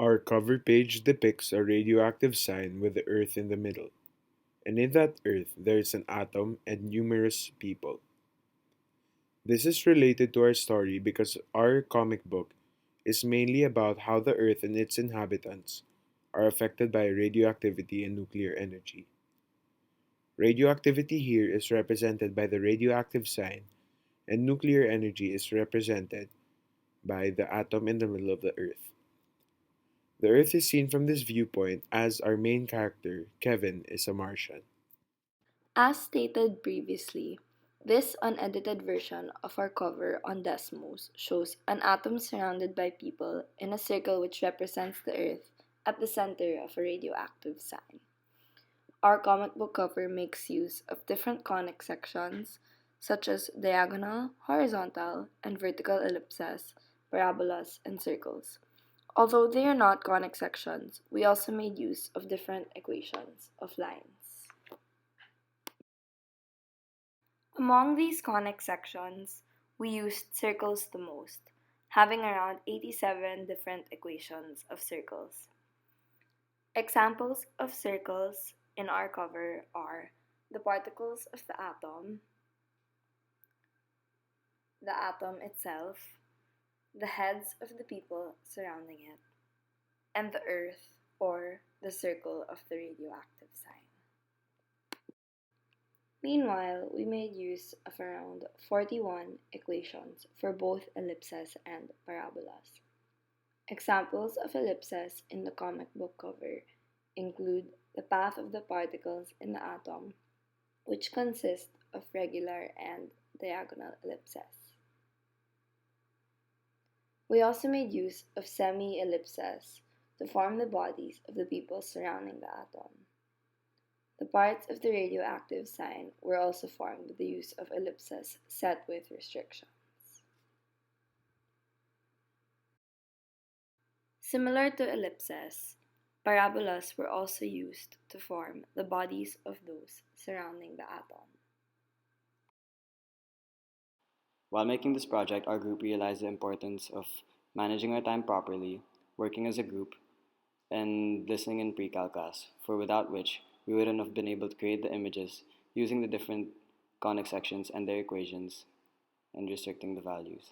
Our cover page depicts a radioactive sign with the Earth in the middle, and in that Earth there is an atom and numerous people. This is related to our story because our comic book is mainly about how the Earth and its inhabitants are affected by radioactivity and nuclear energy. Radioactivity here is represented by the radioactive sign, and nuclear energy is represented by the atom in the middle of the Earth. The Earth is seen from this viewpoint as our main character, Kevin, is a Martian. As stated previously, this unedited version of our cover on Desmos shows an atom surrounded by people in a circle which represents the Earth at the center of a radioactive sign. Our comic book cover makes use of different conic sections, such as diagonal, horizontal, and vertical ellipses, parabolas, and circles. Although they are not conic sections, we also made use of different equations of lines. Among these conic sections, we used circles the most, having around 87 different equations of circles. Examples of circles in our cover are the particles of the atom itself, the heads of the people surrounding it, and the earth or the circle of the radioactive sign. Meanwhile, we made use of around 41 equations for both ellipses and parabolas. Examples of ellipses in the comic book cover include the path of the particles in the atom, which consist of regular and diagonal ellipses. We also made use of semi-ellipses to form the bodies of the people surrounding the atom. The parts of the radioactive sign were also formed with the use of ellipses set with restrictions. Similar to ellipses, parabolas were also used to form the bodies of those surrounding the atom. While making this project, our group realized the importance of managing our time properly, working as a group, and listening in Precal class, for without which we wouldn't have been able to create the images using the different conic sections and their equations and restricting the values.